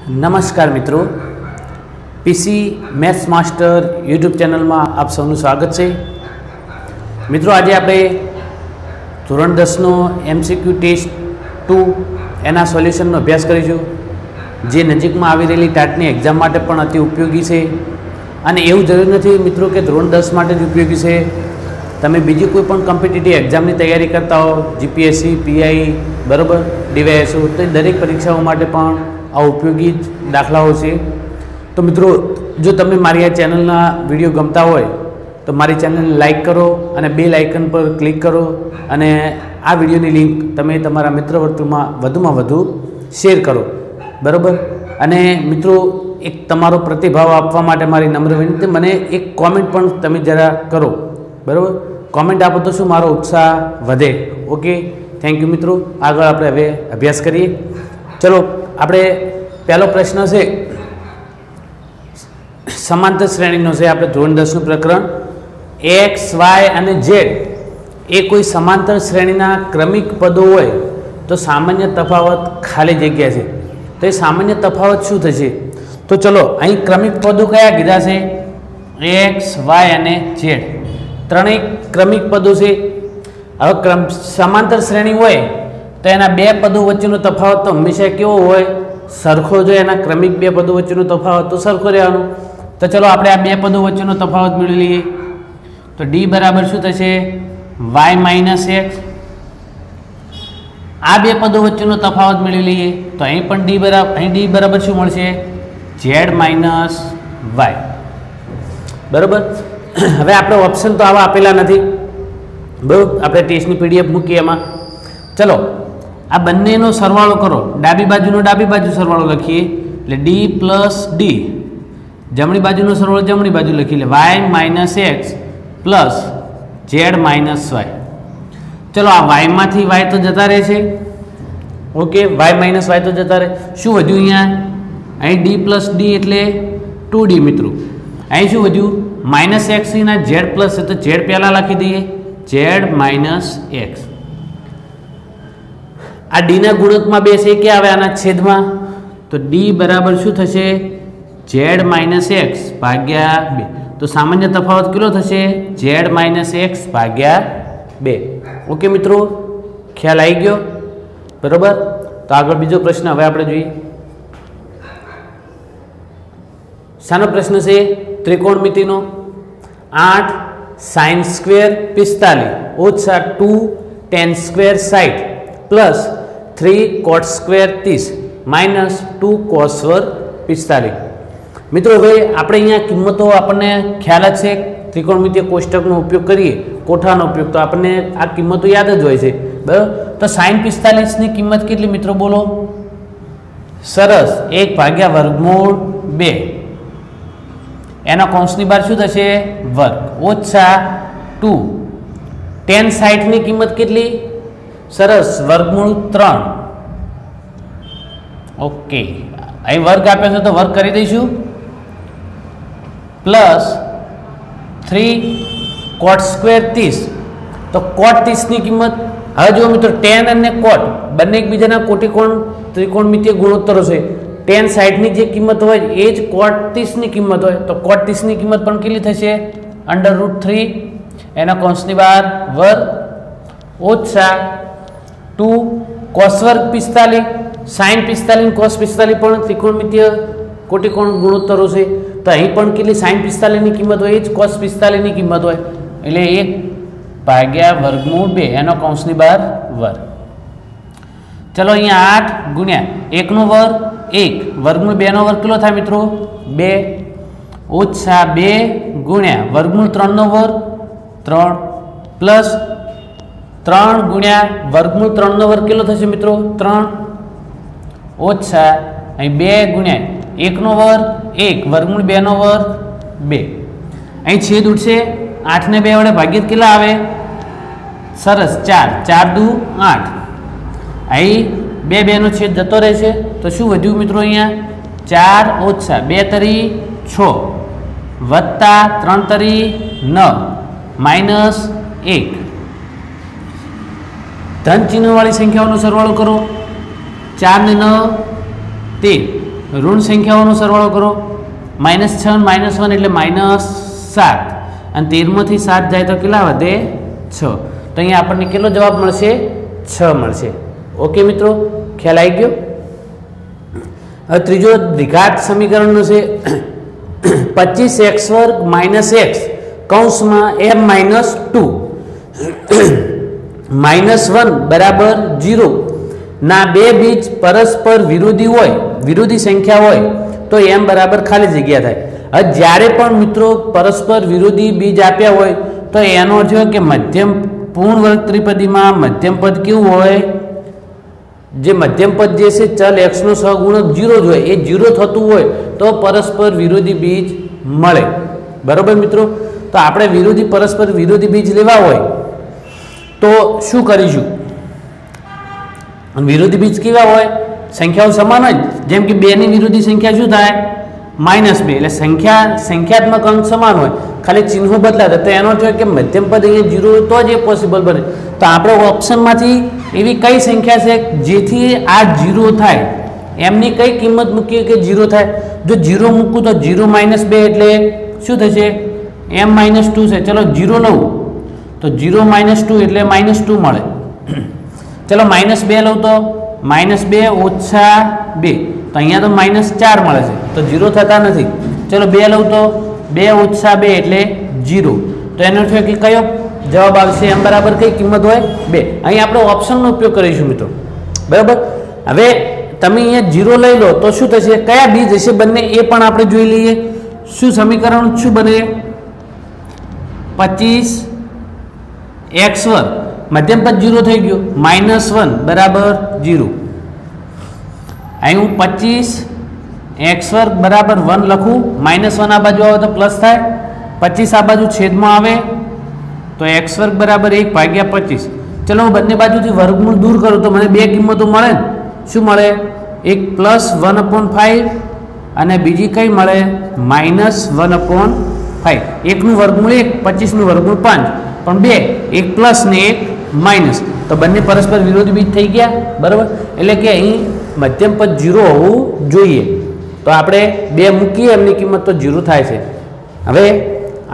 નમસ્કાર મિત્રો, પીસી maths master YouTube ચેનલમાં આપ સૌનું સ્વાગત છે. મિત્રો, આજે આપણે ધોરણ 10નો MCQ ટેસ્ટ 2 એના સોલ્યુશનનો અભ્યાસ કરીશું, જે નજીકમાં આવી રહેલી ટાટની એક્ઝામ માટે પણ અતિ ઉપયોગી છે. અને એવું જરૂર નથી મિત્રો કે ધોરણ 10 માટે જ ઉપયોગી છે. તમે બીજી કોઈ પણ કોમ્પિટિટિવ એક્ઝામની તૈયારી કરતા હો, GPSC, PI, બરાબર, DYSO, તો દરેક પરીક્ષાઓ માટે પણ આ ઉપયોગી દાખલાઓ છે. તો મિત્રો, જો તમે મારી આ ચેનલના વિડીયો ગમતા હોય તો મારી ચેનલને લાઇક કરો અને બેલ આઇકન પર ક્લિક કરો, અને આ વિડીયોની લિંક તમે તમારા મિત્ર વર્તુળમાં વધુમાં વધુ શેર કરો, બરાબર. અને મિત્રો, એક તમારો પ્રતિભાવ આપવા માટે મારી નમ્ર વિનંતી, મને એક કોમેન્ટ પણ તમે જરા કરો, બરાબર. કોમેન્ટ આપો તો શું મારો ઉત્સાહ વધે. ઓકે, થેન્ક યુ મિત્રો. આગળ આપણે હવે અભ્યાસ કરીએ. ચલો, આપણે પહેલો પ્રશ્ન છે સમાંતર શ્રેણીનો છે. આપણે ધોરણ 10નું પ્રકરણ એક્સ, વાય અને ઝેડ એ કોઈ સમાંતર શ્રેણીના ક્રમિક પદો હોય તો સામાન્ય તફાવત ખાલી જગ્યા છે. તો એ સામાન્ય તફાવત શું થશે? તો ચલો, અહીં ક્રમિક પદો કયા કીધા છે? એક્સ, વાય અને ઝેડ ત્રણેય ક્રમિક પદો છે. હવે સમાંતર શ્રેણી હોય તો એના બે પદો વચ્ચેનો તફાવત તો હંમેશા કેવો હોય? સરખો. જો એના ક્રમિક બે પદો વચ્ચેનો તફાવત તો સરખો રહેવાનો. તો ચલો, આપણે આ બે પદો વચ્ચેનો તફાવત મેળવી લઈએ. તો ડી બરાબર શું થશે? Y minus X. આ બે પદો વચ્ચેનો તફાવત મેળવી લઈએ તો અહીં પણ ડી બરાબર શું મળશે? ઝેડ માઇનસ વાય, બરાબર. હવે આપણે ઓપ્શન તો આવા આપેલા નથી, બરાબર. આપણે ટેસ્ટની PDF મૂકીએ એમાં. ચલો, આ બંનેનો સરવાળો કરો. ડાબી બાજુનો ડાબી બાજુ સરવાળો લખીએ એટલે ડી પ્લસ ડી. જમણી બાજુનો સરવાળો જમણી બાજુ લખી લે Y minus X plus Z minus Y. ચલો, આ વાયમાંથી વાય તો જતા રહે છે. ઓકે, વાય માઇનસ વાય તો જતા રહે. શું વધ્યું અહીંયા? અહીં ડી પ્લસ ડી એટલે 2D મિત્રો. અહીં શું વધ્યું? માઇનસ એક્સ ના ઝેડ પ્લસ છે તો ઝેડ પહેલાં લખી દઈએ, ઝેડ માઇનસ એક્સ. આ ડીના ગુણકમાં બે છે કે આવે આના છેદમાં, તો ડી બરાબર શું થશે? ઝેડ માઇનસ એક્સ ભાગ્યા 2. તો સામાન્ય તફાવત કેટલો થશે? ઝેડ માઇનસ એક્સ ભાગ્યા 2. ઓકે મિત્રો, ખ્યાલ આવી ગયો, બરાબર. તો આગળ બીજો પ્રશ્ન હવે આપણે જોઈએ. શાનો પ્રશ્ન છે? ત્રિકોણમિતિનો. 8 સાઇન સ્ક્વેર 45 ઓછા 2 ten square 60 plus 3 cot square 30 minus 2 cos square 45. મિત્રો, હવે આપણે અહીંયા કિંમતો આપણને ખ્યાલ જ છે. ત્રિકોણમિતિય કોષ્ટકનો ઉપયોગ કરીએ, કોઠાનો ઉપયોગ, તો આપણને આ કિંમતો યાદ જ હોય છે, બરાબર. તો સાઇન 45ની કિંમત કેટલી મિત્રો? બોલો. સરસ, 1 ભાગ્યા વર્ગમૂળ 2. એના કૌંસની બહાર શું થશે? વર્ગ ઓછા 2 ટેન 60ની કિંમત કેટલી? સરસ, વર્ગમૂળ 3. ઓકે, અહીં વર્ગ આપ્યો છે તો વર્ગ કરી દઈશું, પ્લસ 3 કોટ સ્ક્વેર 30. તો કોટ 30ની કિંમત, હવે જુઓ મિત્રો, ટેન અને કોટ બંને એકબીજાના કોટિકોણ ત્રિકોણમિતિય ગુણોત્તરો છે. ટેન 60ની જે કિંમત હોય એ જ કોટ 30ની કિંમત હોય, તો કોટ 30ની કિંમત પણ કેટલી થશે? √3 એના કૌંસની બહાર વર્ગ ઓછા 2 કોસ વર્ગ 45. સાઇન 45 કોસ 45 પણ ત્રિકોણમિતિય કોટિકોણ ગુણોત્તરો છે. તો અહીં પણ કેટલી સાઇન 45ની કિંમત હોય એ જ કોસ 45ની કિંમત હોય, એટલે 1 ભાગ્યા વર્ગમૂળ 2 એનો કૌંસની બહાર વર્ગ. ચલો, અહીંયા 8 ગુણ્યા 1નો વર્ગ 1 વર્ગમૂળ 2નો વર્ગ કેટલો થાય મિત્રો? 2 ઓછા 2 ગુણ્યા વર્ગમૂળ 3નો વર્ગ 3 પ્લસ 3 ગુણ્યા વર્ગમૂળ 3નો વર્ગ કેટલો થશે મિત્રો? 3 ઓછા અહીં 2 ગુણ્યા 1નો વર્ગ 1 વર્ગમૂળ 2નો વર્ગ 2. અહીં છેદ ઉઠશે, 8ને 2 વડે ભાગ્યે કેટલા આવે? સરસ, 4 4 દુ 8. અહીં 2 2નો છેદ જતો રહેશે તો શું વધ્યું મિત્રો? અહીંયા 4 ઓછા 2 તરી 6 વત્તા 3 તરી 9 માઇનસ 1. ધન ચિહ્નવાળી સંખ્યાઓનો સરવાળો કરો. 4 ને 9 13 ઋણ સંખ્યાઓનો સરવાળો કરો. -6 -1 એટલે -7 અને 13માંથી 7 જાય તો કેટલા વધે? 6. તો અહીંયા આપણને કેટલો જવાબ મળશે? 6 મળશે. ઓકે મિત્રો, ખ્યાલ આવી ગયો. હવે ત્રીજો દ્વિઘાત સમીકરણનો છે 25x² - x કૌંસમાં m-2 -1 બરાબર 0 ના બે બીજ પરસ્પર વિરોધી હોય, વિરોધી સંખ્યા હોય તો m બરાબર ખાલી જગ્યા થાય. હવે જ્યારે પણ મિત્રો પરસ્પર વિરોધી બીજ આપ્યા હોય તો એનો અર્થ હોય કે મધ્યમ પૂર્ણ વર્ગ ત્રિપદીમાં મધ્યમ પદ કેવું હોય? જે મધ્યમ પદ જે છે ચલ x નો સહગુણક 0 જ હોય, એ 0 થતું હોય તો પરસ્પર વિરોધી બીજ મળે. બરોબર મિત્રો? તો આપણે વિરોધી પરસ્પર વિરોધી બીજ લેવા હોય તો શું કરીશું? વિરોધી બીજ કેવા હોય? સંખ્યાઓ સમાન હોય. જેમ કે 2 ની વિરોધી સંખ્યા શું થાય? -2. એટલે સંખ્યાત્મક અંક સમાન હોય, ખાલી ચિહ્નો બદલાતા. તો એનો અર્થ હોય કે મધ્યમ પદ અહીંયા 0 હોય તો જ એ પોસિબલ બને. તો આપણે ઓપ્શનમાંથી એવી કઈ સંખ્યા છે જેથી આ 0 થાય? એમની કઈ કિંમત મૂકીએ કે 0 થાય? જો 0 મૂકું તો 0 - 2 એટલે શું થશે? m-2 છે. ચલો 0 લઉં તો 0 - 2 એટલે -2 મળે. ચલો -2 લઉં તો -2 - 2 તો અહીંયા તો -4 મળે છે, તો 0 થતા નથી. ચલો 2 લઉં તો 2 - 2 એટલે 0. તો એનો અર્થ કે કયો જવાબ આવશે? m બરાબર કઈ કિંમત હોય? 2. અહીં આપણે ઓપ્શનનો ઉપયોગ કરીશું મિત્રો. બરાબર? હવે તમે અહીંયા 0 લઈ લો તો શું થશે? કયા બીજ હશે બંને એ પણ આપણે જોઈ લઈએ. શું સમીકરણ શું બને? 25x² મધ્યમ પદ 0 થઈ ગયું, -1 બરાબર 0. અહીં હું 25x² બરાબર 1 લખું. -1 આ બાજુ આવે તો પ્લસ થાય, 25 આ બાજુ છેદમાં આવે તો x² બરાબર 1/25. ચલો હું બંને બાજુથી વર્ગમૂળ દૂર કરું તો મને બે કિંમતો મળે ને. શું મળે? એક +1/5 અને બીજી કઈ મળે? -1/5. એકનું વર્ગમૂળ 1, 25નું વર્ગમૂળ 5, પણ બે, એક પ્લસ ને એક માઇનસ. તો બંને પરસ્પર વિરોધી બીજ થઈ ગયા. બરાબર? એટલે કે અહીં મધ્યમ પદ 0 હોવું જોઈએ. તો આપણે 2 મૂકીએ, એમની કિંમત તો 0 થાય છે. હવે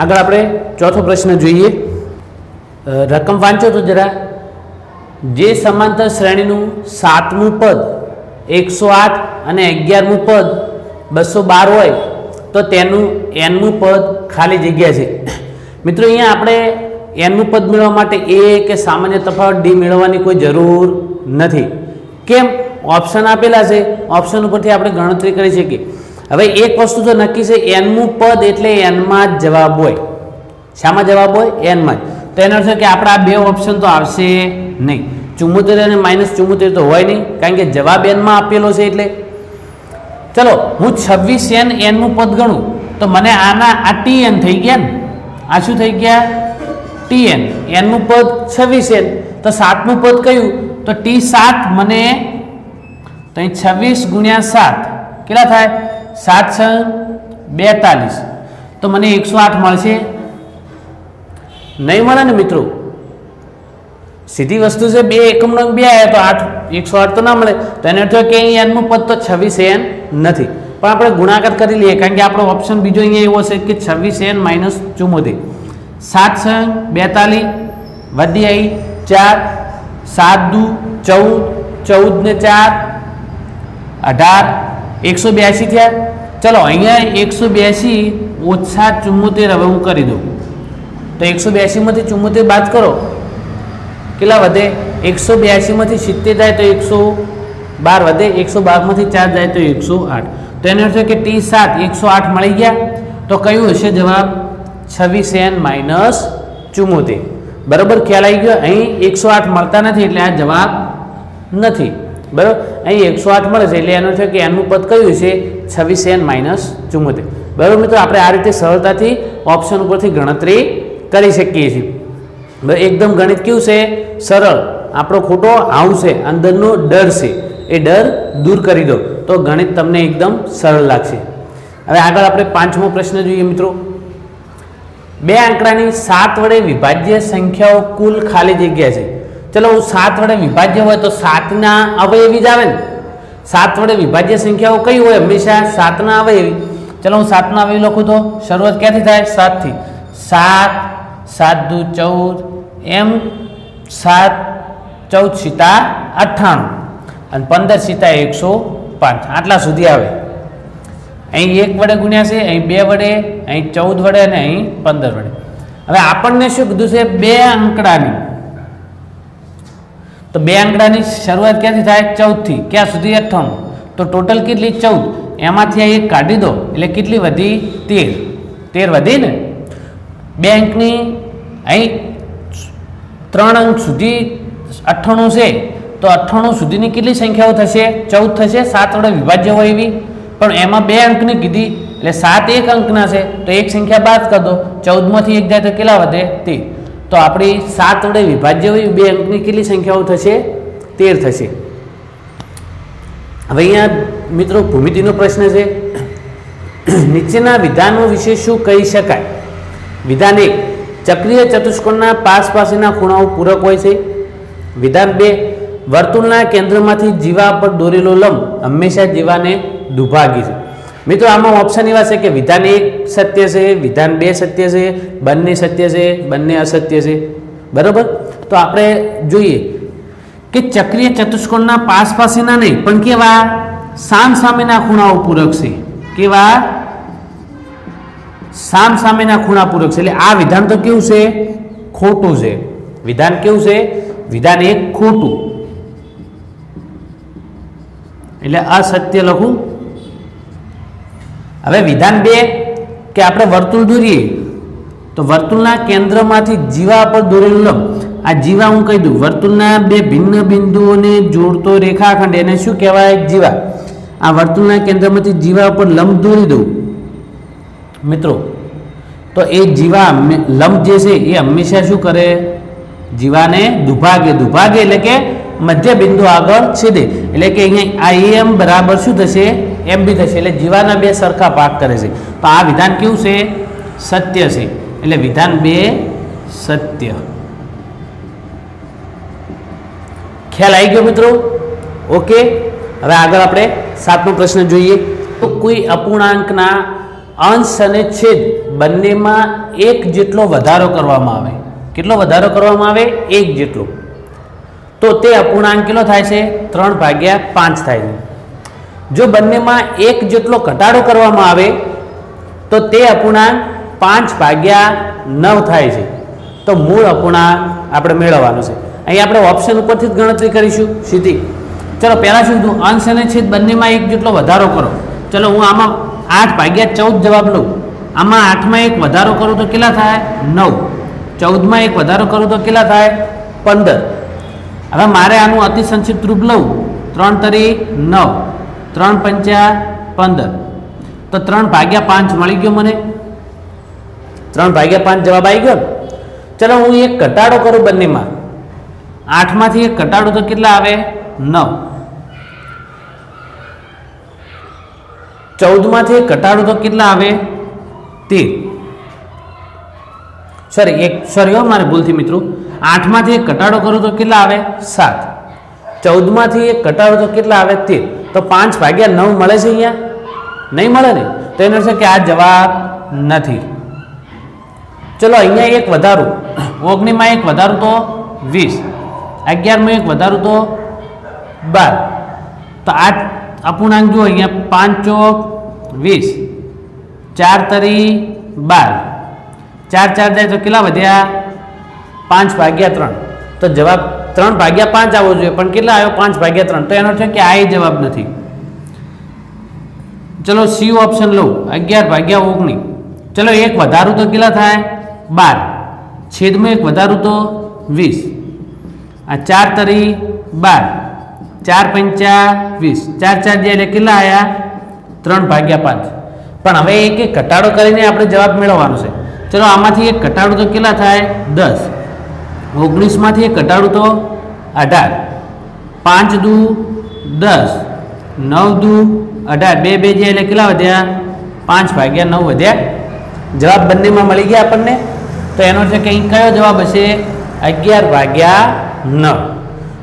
આગળ આપણે ચોથો પ્રશ્ન જોઈએ. રકમ વાંચો તો જરા. જે સમાંતર શ્રેણીનું 7મું પદ 108 અને 11મું પદ 212 હોય તો તેનું nમું પદ ખાલી જગ્યા છે. મિત્રો અહીંયા આપણે nમું પદ મેળવવા માટે a કે સામાન્ય તફાવત d મેળવવાની કોઈ જરૂર નથી. કેમ? ઓપ્શન આપેલા છે, ઓપ્શન ઉપરથી આપણે ગણતરી કરી શકીએ. હવે એક વસ્તુ તો નક્કી છે, nમું પદ એટલે n માં જ જવાબ હોય. શામાં જવાબ હોય? n માં જ. તો એનો અર્થ કે આપણા બે ઓપ્શન તો આવશે નહીં. 74 અને -74 તો હોય નહીં, કારણ કે જવાબ n માં આપેલો છે. એટલે ચલો હું 26n nમું પદ ગણું તો મને આના આ tn થઈ ગયા ને. આ શું થઈ ગયા? tn. nમું પદ 26n તો 7મું પદ કયું? તો t7. મને તો અહીં 26 × 7 કેટલા થાય? 7 × 42. તો મને 108 મળશે? નહીં મળે ને મિત્રો. સીધી વસ્તુ છે, 2 એકમનો 2 આવ્યા તો 108 તો ના મળે. તો એને અર્થ કે અહીં nમું પદ તો 26n નથી, પણ આપણે ગુણાકાર કરી લઈએ, કારણ કે આપણો ઓપ્શન બીજો અહીંયા એવો છે કે 26n - 74. 7 × 42 વધી આવી 4, 7 દુ 14, 14 ને 4 18, 182 થયા. ચલો અહીંયા 182 - 74 હવે હું કરી દઉં તો 182 માંથી 74 બાદ કરો, કેટલા વધે? 182 માંથી 70 જાય તો 112 વધે, 112 માંથી 4 જાય તો 108. તો એનો અર્થ કે t7 108 મળી ગયા. તો કયું હશે જવાબ? 26n - 74. બરાબર? ખ્યાલ આવી ગયો? અહીં 108 મળતા નથી એટલે આ જવાબ નથી. બરાબર? અહીં 108 મળે છે એટલે એનો અર્થ કે nનું પદ કયું છે? 26n - 74. બરાબર મિત્રો? આપણે આ રીતે સરળતાથી ઓપ્શન ઉપરથી ગણતરી કરી શકીએ છીએ. એકદમ ગણિત કેવું છે? સરળ. આપણો ખોટો આવું છે, અંદરનો ડર છે, એ ડર દૂર કરી દો તો ગણિત તમને એકદમ સરળ લાગશે. હવે આગળ આપણે 5મો પ્રશ્ન જોઈએ મિત્રો. બે આંકડાની 7 વડે વિભાજ્ય સંખ્યાઓ કુલ ખાલી જગ્યા છે. ચલો 7 વડે વિભાજ્ય હોય તો 7ના અવયવી જ આવે ને. 7 વડે વિભાજ્ય સંખ્યાઓ કઈ હોય? હંમેશા 7ના અવયવી. ચલો હું 7ના અવયવી લખું તો શરૂઆત ક્યાંથી થાય? 7 થી. 7 7 દુ 14 એમ 7 14 સીતા 98 અને 15 સીતા 105 આટલા સુધી આવે. અહીં 1 વડે ગુણ્યા છે, અહીં 2 વડે, અહીં 14 વડે અને અહીં 15 વડે. હવે આપણને શું કીધું છે? 2 અંકડાની. તો 2 અંકડાની શરૂઆત ક્યાંથી થાય? 14 થી. ક્યાં સુધી? 98. તો ટોટલ કેટલી? 14. એમાંથી આ એક કાઢી દો એટલે કેટલી વધી? 13 વધી ને. 2 અંકની અહીં 3 અંક સુધી 98 છે, તો 98 સુધીની કેટલી સંખ્યાઓ થશે? 14 થશે. 7 વડે વિભાજ્ય હોય એવી, પણ એમાં 2 અંકની કીધી એટલે 7 એક અંકના છે, તો એક સંખ્યા બાદ કરી દો. 14 માંથી 1 જાય તો કેટલા વધે? 13. તો આપણી 7 વડે વિભાજ્ય હોય 2 અંકની કેટલી સંખ્યાઓ થશે? 13 થશે. હવે અહીંયા મિત્રો ભૂમિતિનો પ્રશ્ન છે. નીચેના વિધાનો વિશે શું કહી શકાય? વિધાન 1, ચક્રીય ચતુષ્કોણના પાસ પાસેના ખૂણાઓ પૂરક હોય છે. વિધાન 2, વર્તુળના કેન્દ્રમાંથી જીવા પર દોરેલો લંબ હંમેશા જીવાને દુભાગી છે. મિત્રો આમાં ઓપ્શન એવા છે કે વિધાન 1 સત્ય છે, વિધાન 2 સત્ય છે, બંને સત્ય છે, બંને અસત્ય છે. બરાબર. તો આપણે જોઈએ કે ચક્રીય ચતુષ્કોણના પાસ પાસેના નહીં, પણ કેવા? સામ સામેના ખૂણાઓ પૂરક છે. કેવા? સામ સામેના ખૂણા પૂરક છે. એટલે આ વિધાન તો કેવું છે? ખોટું છે. વિધાન કેવું છે? વિધાન 1 ખોટું, એટલે અસત્ય લખું. હવે વિધાન 2 કે આપણે વર્તુળ દોરીએ તો વર્તુળના કેન્દ્રમાંથી જીવા પર દોરેલું લંબ. આ જીવા હું કહી દઉં, વર્તુળના 2 ભિન્ન બિંદુઓને જોડતો રેખાખંડ, એને શું કહેવાય? જીવા. આ વર્તુળના કેન્દ્રમાંથી જીવા પર લંબ દોરી દઉં મિત્રો, તો એ જીવા લંબ જે છે એ હંમેશા શું કરે? જીવાને દુભાગે. દુભાગે એટલે કે મધ્ય બિંદુ આગળ છેદે. એટલે કે અહીંયા આ એમ બરાબર શું થશે? એમ બી થશે. એટલે જીવાના 2 સરખા ભાગ કરે છે. તો આ વિધાન કેવું છે? સત્ય છે. એટલે વિધાન 2 સત્ય. ખ્યાલ આવી ગયો મિત્રો? ઓકે. હવે આગળ આપણે 7મો પ્રશ્ન જોઈએ. તો કોઈ અપૂર્ણાંકના અંશ અને છેદ બંનેમાં 1 જેટલો વધારો કરવામાં આવે. કેટલો વધારો કરવામાં આવે? 1 જેટલો. તો તે અપૂર્ણાંક કેટલો થાય છે? 3/5 થાય છે. જો બંનેમાં 1 જેટલો ઘટાડો કરવામાં આવે તો તે અપૂર્ણાંક 5/9 થાય છે. તો મૂળ અપૂર્ણાંક આપણે મેળવવાનો છે. અહીં આપણે ઓપ્શન ઉપરથી જ ગણતરી કરીશું સીધી. ચલો પહેલાં શું કીધું? અંશ અને છેદ બંનેમાં 1 જેટલો વધારો કરો. ચલો હું આમાં 8/14 જવાબ લઉં. આમાં 8માં 1 વધારો કરું તો કેટલા થાય? 9. 14માં 1 વધારો કરું તો કેટલા થાય? 15. હવે મારે આનું અતિ સંક્ષિપ્ત રૂપ લઉં. 3 તરી 9, 3 પંચા 15, તો 3/5 મળી ગયો મને. 3/5 જવાબ આવી ગયો. ચલો હું એક ઘટાડો કરું બંનેમાં. 8માંથી 1 ઘટાડો તો કેટલા આવે? 9. 14માંથી 1 ઘટાડો તો કેટલા આવે? 13. સોરી મારે ભૂલથી મિત્રો. 8માંથી 1 ઘટાડો કરું તો કેટલા આવે? 7. 14માંથી 1 ઘટાડો તો કેટલા આવે? 13. તો 5/9 મળે છે અહીંયા? નહીં મળે ને. તો એનો અર્થ કે આ જવાબ નથી. ચલો અહીંયા 1 વધારું. 19માં 1 વધારું તો 20. 11માં 1 વધારું તો 12. તો આ અપૂર્ણાંક જુઓ અહીંયા 5 ચોક 20, 4 તરી 12, 4 4 જાય તો કેટલા વધ્યા? 5/3. તો જવાબ 3/5 આવવો જોઈએ, પણ કેટલા આવ્યો? 5/3. તો એનો અર્થ કે આ જવાબ નથી. ચલો સી ઓપ્શન લઉં. 11/19. ચલો 1 વધારું તો કેટલા થાય? 12. છેદમાં 1 વધારું તો 20. આ 4 તરી 12, 4 પંચા 20, 4 4 જાય એટલે કેટલા આવ્યા? 3/5. પણ હવે એક ઘટાડો કરીને આપણે જવાબ મેળવવાનો છે. ચલો આમાંથી 1 ઘટાડું તો કેટલા થાય? 10. 19માંથી 1 ઘટાડું તો 18. 5 દુ 10, 9 દુ 18, 2 2 જાય એટલે કેટલા વધ્યા? 5/9 વધ્યા. જવાબ બંનેમાં મળી ગયા આપણને. તો એનો છે કે અહીં કયો જવાબ હશે? 11/9.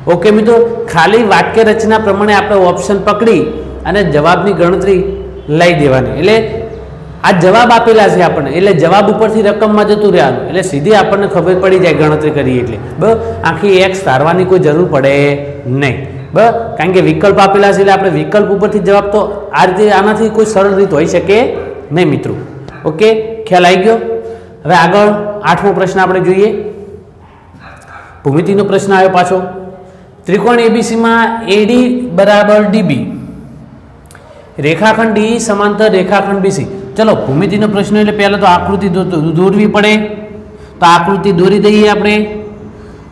ઓકે મિત્રો, ખાલી વાક્ય રચના પ્રમાણે આપણે ઓપ્શન પકડી અને જવાબની ગણતરી લઈ દેવાની. એટલે આ જવાબ આપેલા છે આપણને, એટલે જવાબ ઉપરથી રકમમાં જતું રહેવાનું, એટલે સીધી આપણને ખબર પડી જાય ગણતરી કરીએ એટલે. બરાબર, આખી એક્સ ધારવાની કોઈ જરૂર પડે નહીં. બરાબર, કારણ કે વિકલ્પ આપેલા છે એટલે આપણે વિકલ્પ ઉપરથી જવાબ તો આ રીતે આનાથી કોઈ સરળ રીત હોઈ શકે નહીં મિત્રો. ઓકે, ખ્યાલ આવી ગયો. હવે આગળ 8મો પ્રશ્ન આપણે જોઈએ. ભૂમિતિનો પ્રશ્ન આવ્યો પાછો. ત્રિકોણ એબીસીમાં એડી બરાબર ડીબી, રેખાખંડ ડી સમાંતર રેખાખંડ બીસી. ચલો, ભૂમિતિનો પ્રશ્ન એટલે પહેલા તો આકૃતિ દોરવી પડે, તો આકૃતિ દોરી દઈએ આપણે.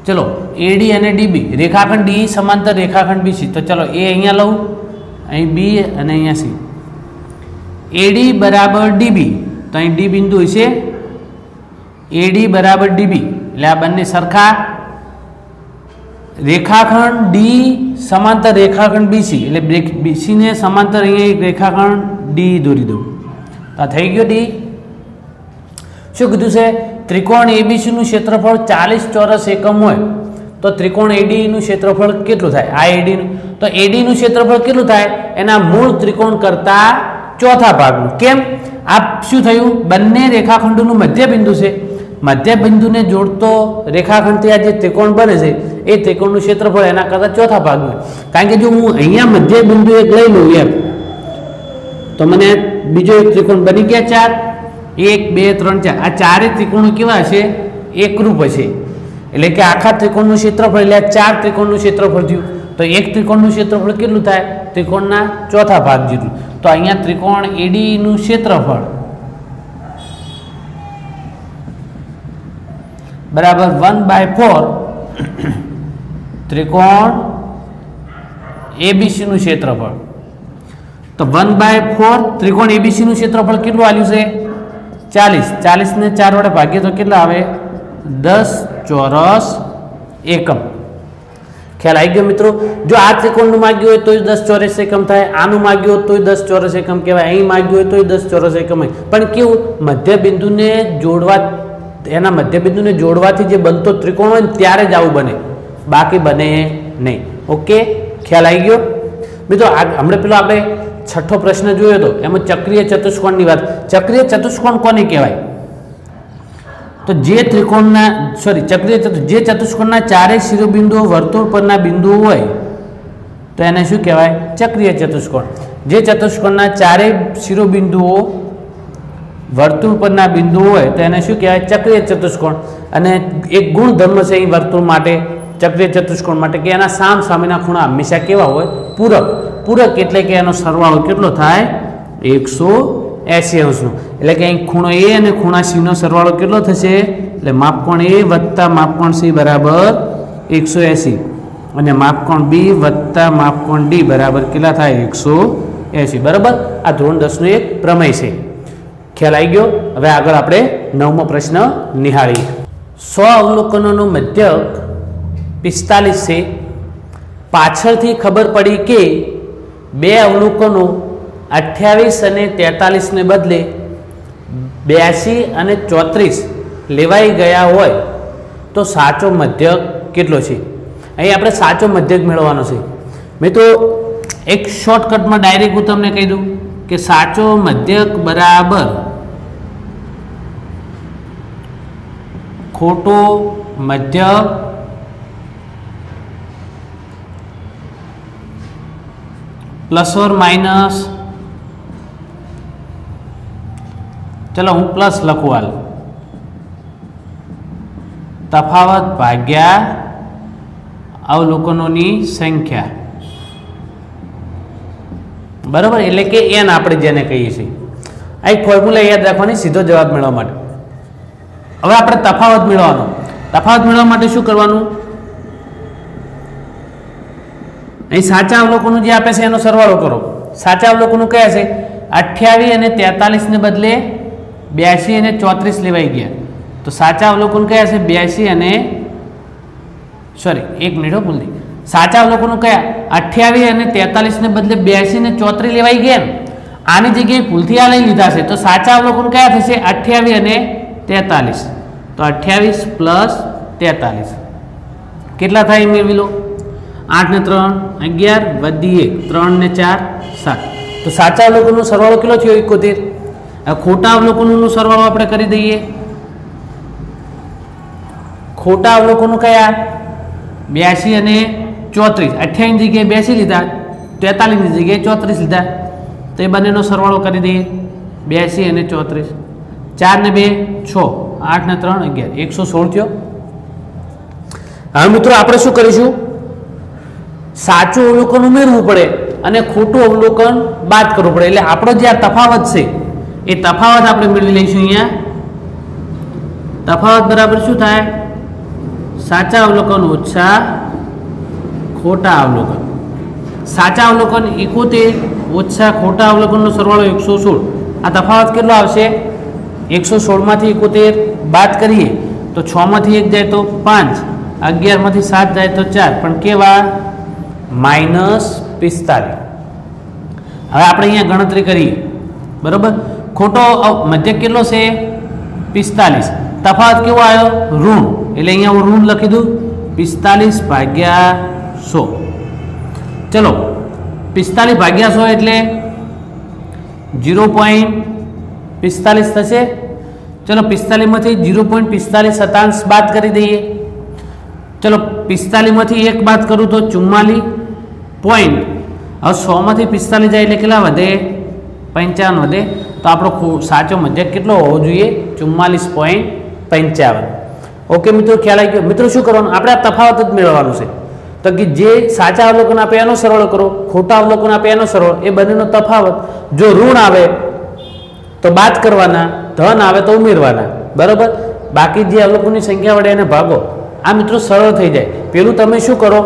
ચલો, એડી અને ડીબી, રેખાખંડ ડી સમાંતર રેખાખંડ બીસી. તો ચલો, એ અહીંયા લઉં, અહીં બી અને અહીંયા સી. એડી બરાબર ડીબી, તો અહીં ડી બિંદુ હશે. એડી બરાબર ડીબી એટલે આ બંને સરખા. રેખાખંડ ડી સમાંતર રેખાખંડ બીસી એટલે બીસી ને સમાંતર અહીંયા એક રેખાખંડ ડી દોરી દઉં. આ થઈ ગયો ડી. શું કીધું છે? ત્રિકોણ એબીસી નું ક્ષેત્રફળ 40 ચોરસ એકમ હોય તો ત્રિકોણ એડી નું ક્ષેત્રફળ કેટલું થાય? આ એડી નું, તો એડી નું ક્ષેત્રફળ કેટલું થાય? એના મૂળ ત્રિકોણ કરતા ચોથા ભાગનું. કેમ? આ શું થયું? બંને રેખાખંડોનું મધ્ય બિંદુ છે. મધ્ય બિંદુને જોડતો રેખાખંડથી આ જે ત્રિકોણ બને છે એ ત્રિકોણનું ક્ષેત્રફળ એના કરતાં ચોથા ભાગનું. કારણ કે જો હું અહીંયા મધ્ય બિંદુ એક લઈ લઉં એમ, તો મને બીજો એક ત્રિકોણ બની ગયા 4. 1 2 3 4. આ ચારે ત્રિકોણો કેવા છે? એકરૂપ હશે. એટલે કે આખા ત્રિકોણનું ક્ષેત્રફળ એટલે 4 ત્રિકોણનું ક્ષેત્રફળ થયું. તો એક ત્રિકોણનું ક્ષેત્રફળ કેટલું થાય? ત્રિકોણના ચોથા ભાગ જેટલું. તો અહીંયા ત્રિકોણ એડી નું ક્ષેત્રફળ બરાબર 1/4 ત્રિકોણ એબીસી નું ક્ષેત્રફળ. તો 1/4 ત્રિકોણ એબીસી નું ક્ષેત્રફળ કેટલું આવ્યું છે? 40. 40 ને 4 વડે ભાગીએ તો કેટલા આવે? 10 ચોરસ એકમ. ખ્યાલ આવી ગયો મિત્રો? જો આ ત્રિકોણનું માગ્યું હોય તો 10 ચોરસ એકમ થાય, આનું માગ્યું હોય તો 10 ચોરસ એકમ કહેવાય, અહીં માગ્યું હોય તો 10 ચોરસ એકમ હોય. પણ કેવું? મધ્ય બિંદુને જોડવા, એના મધ્ય બિંદુને જોડવાથી જે બનતો ત્રિકોણ હોય ને ત્યારે જ આવું બને, બાકી બને નહીં. ઓકે, ખ્યાલ આવી ગયો મિત્રો? હમણાં પેલો આપણે 6થો પ્રશ્ન જોયો હતો, એમાં ચક્રીય ચતુષ્કોણની વાત. ચક્રીય ચતુષ્કોણ કોને કહેવાય? તો જે ત્રિકોણના જે ચતુષ્કોણના ચારેય શિરોબિંદુઓ વર્તુળ પરના બિંદુઓ હોય તો એને શું કહેવાય? ચક્રીય ચતુષ્કોણ. જે ચતુષ્કોણના ચારેય શિરોબિંદુઓ વર્તુળ પરના બિંદુઓ હોય તો એને શું કહેવાય? ચક્રીય ચતુષ્કોણ. અને એક ગુણધર્મ છે અહીં વર્તુળ માટે, ચક્રીય ચતુષ્કોણ માટે, કે એના સામેના ખૂણા હંમેશા કેવા હોય? પૂરક. પૂરક એટલે કે એનો સરવાળો કેટલો થાય? 180 અંશનો. એટલે કે અહીં ખૂણો એ અને ખૂણા સી નો સરવાળો કેટલો થશે? એટલે માપકોણ એ વત્તા માપકોણ સી બરાબર 180 અને માપકોણ બી વત્તા માપકોણ ડી બરાબર કેટલા થાય? 180. બરાબર, આ ધોરણ 10 નો એક પ્રમેય છે. ખ્યાલ આવી ગયો? હવે આગળ આપણે 9મો પ્રશ્ન નિહાળીએ. 100 અવલોકનોનો મધ્યક 45 છે. પાછળથી ખબર પડી કે બે અવલોકનો 28 અને 43 ને બદલે 82 અને 34 લેવાઈ ગયા હોય તો સાચો મધ્યક કેટલો છે? અહીં આપણે સાચો મધ્યક મેળવવાનો છે. મેં તો એક શોર્ટકટમાં ડાયરેક્ટ હું તમને કહી દઉં કે સાચો મધ્યક બરાબર ખોટો મધ્યક પ્લસ ઓર માઇનસ, ચલો હું પ્લસ લખું હાલ, તફાવત ભાગ્યા અવલોકનોની સંખ્યા. બરાબર, એટલે કે એન આપણે જેને કહીએ છીએ. આ એક ફોર્મ્યુલા યાદ રાખવાની સીધો જવાબ મેળવવા માટે. હવે આપણે તફાવત મેળવવાનો. તફાવત મેળવવા માટે શું કરવાનું? અહીં સાચા અવલોકનો જે આપે છે એનો સરવાળો કરો. સાચા અવલોકનો કયા છે? 28 અને 43 ને બદલે 82 અને 34 લેવાઈ ગયા. તો સાચા અવલોકન કયા છે? 82 અને એક મિનિટ ભૂલ થઈ. સાચા અવલોકનો કયા? 28 અને 43 ને બદલે 82 ને 34 લેવાઈ ગયા. આની જગ્યાએ ભૂલથી આ લઈ લીધા છે. તો સાચા અવલોકન કયા થશે? 28 અને 43. તો 28 પ્લસ 43 કેટલા થાય? મેળવી લો. 8 ને 3 11 વધી 1 3 ને 4 7 તો સાચા અવલોકનનો સરવાળો કેટલો થયો 71. હવે ખોટા અવલોકનોનો સરવાળો આપણે કરી દઈએ. ખોટા અવલોકનો કયા 82 અને 34. 28 ની જગ્યાએ 82 લીધા, 43 ની જગ્યાએ 34 લીધા, તો એ બંનેનો સરવાળો કરી દઈએ. 82 અને 34, 4 ને 2 6, 8 ને 3 11, 116 થયો. હવે મિત્રો આપણે શું કરીશું, સાચું અવલોકન ઉમેરવું પડે અને ખોટું અવલોકન બાદ કરવું પડે. એટલે આપણો જે આ તફાવત છે એ તફાવત આપણે મેળવી લઈશું. અહીંયા તફાવત બરાબર શું થાય, સાચા અવલોકન ઓછા ખોટા અવલોકન. સાચા અવલોકન 71 ઓછા ખોટા અવલોકનનો સરવાળો 116. આ તફાવત કેટલો આવશે, 116 માંથી 71 બાદ કરીએ તો 6 માંથી 1 જાય તો 5, 11 માંથી 7 જાય તો 4, પણ કેવા -45. હવે આપણે અહીંયા ગણતરી કરીએ, બરોબર. ખોટો મધ્યક કેટલો છે 45, તફાવત કેવો આવ્યો ઋણ, એટલે અહીંયા હું ઋણ લખી દઉં 45 ભાગ્યા 100. ચલો 45 ભાગ્યા 100 એટલે 0.45 થશે. ચલો 45 માંથી 0.45 શતાંશ બાદ કરી દઈએ. ચલો 45 માંથી 1 બાદ કરું તો 44 પોઈન્ટ. હવે 100 માંથી 45 જાય એટલે કેટલા વધે, 55 વધે. તો આપણો સાચો મધ્યક કેટલો હોવો જોઈએ, 44.55. ઓકે મિત્રો, ખ્યાલ આવી ગયો. મિત્રો શું કરવાનું, આપણે આ તફાવત જ મેળવવાનું છે. તો કે જે સાચા અવલોકન આપે એનો સરવાળો કરો, ખોટા અવલોકન આપે એનો સરવાળો, એ બંનેનો તફાવત. જો ઋણ આવે તો બાદ કરવાના, ધન આવે તો ઉમેરવાના, બરોબર. બાકી જે અવલોકનની સંખ્યા વડે એને ભાગો. આ મિત્રો સરળ થઈ જાય. પેલું તમે શું કરો,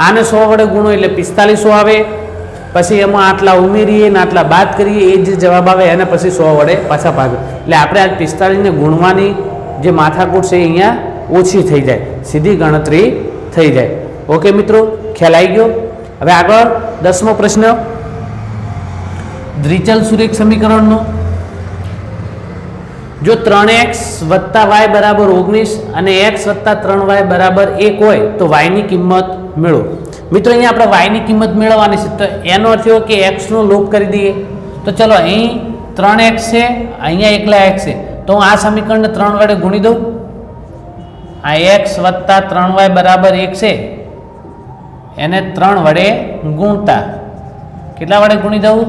આને 100 વડે ગુણો એટલે 4500 આવે, પછી એમાં આટલા ઉમેરીએ ને આટલા બાદ કરીએ, એ જે જવાબ આવે એને પછી 100 વડે પાછા ભાગો. એટલે આપણે આ 45 ને ગુણવાની જે માથાકૂટ છે એ અહીંયા ઓછી થઈ જાય, સીધી ગણતરી થઈ જાય. ઓકે મિત્રો, ખ્યાલ આવી ગયો. હવે આગળ 10મો પ્રશ્ન, દ્વિચલ સુરેખ સમીકરણનો. જો 3x + y બરાબર 19 અને x + 3y બરાબર 1 હોય તો y ની કિંમત મેળવો. મિત્રો અહીંયા આપણે y ની કિંમત મેળવવાની છે, તો એનો અર્થ એવો કે x નો લોપ કરી દઈએ. તો ચલો અહીં 3x છે, અહીંયા એકલા x છે, તો હું આ સમીકરણને 3 વડે ગુણી દઉં. આ x + 3y બરાબર 1 છે, એને 3 વડે ગુણતા, કેટલા વડે ગુણી દઉં,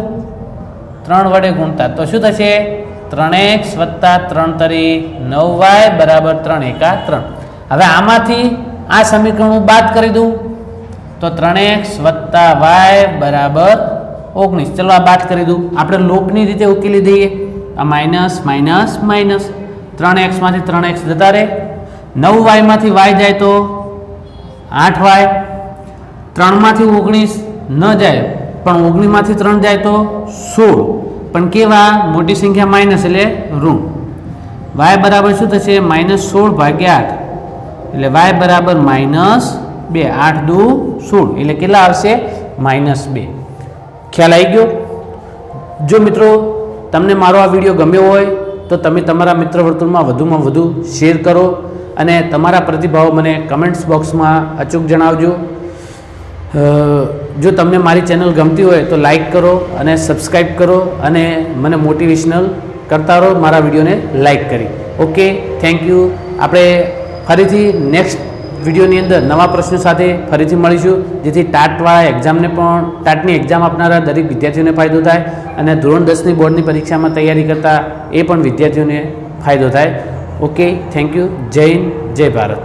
3 વડે ગુણતા, તો શું થશે, 3x + 3 તરી 9y બરાબર 3 × 3. હવે આમાંથી આ સમીકરણ હું બાદ કરી દઉં તો 3x + y બરાબર 19. ચલો આ બાદ કરી દઉં, આપણે લોપની રીતે ઉકેલી દઈએ. આ માઇનસ માઇનસ માઇનસ, 3x માંથી 3x જતા રહે, 9y માંથી y જાય તો 8y, 3 માંથી 19 ન જાય પણ 19 માંથી 3 જાય તો 16, પણ કેવા મોટી સંખ્યા માઇનસ એટલે ઋણ. y બરાબર શું થશે, -16 ભાગ્યા 8, એટલે y બરાબર -2, 8 દુ 16, એટલે કેટલા આવશે, -2. ખ્યાલ આવી ગયો. જો મિત્રો તમને મારો આ વિડીયો ગમ્યો હોય તો તમે તમારા મિત્ર વર્તુળમાં વધુમાં વધુ શેર કરો અને તમારા પ્રતિભાવો મને કમેન્ટ્સ બોક્સમાં અચૂક જણાવજો. જો તમને મારી ચેનલ ગમતી હોય તો લાઈક કરો અને સબસ્ક્રાઈબ કરો અને મને મોટિવેશનલ કરતા રહો મારા વિડીયોને લાઈક કરી. Okay, thank you. આપણે ફરીથી નેક્સ્ટ વિડીયોની અંદર નવા પ્રશ્નો સાથે ફરીથી મળીશું, જેથી ટાટવાળા એક્ઝામને પણ, ટાટની એક્ઝામ આપનારા દરેક વિદ્યાર્થીઓને ફાયદો થાય અને ધોરણ 10ની બોર્ડની પરીક્ષામાં તૈયારી કરતા એ પણ વિદ્યાર્થીઓને ફાયદો થાય. Okay, thank you. જય હિન્દ, જય ભારત.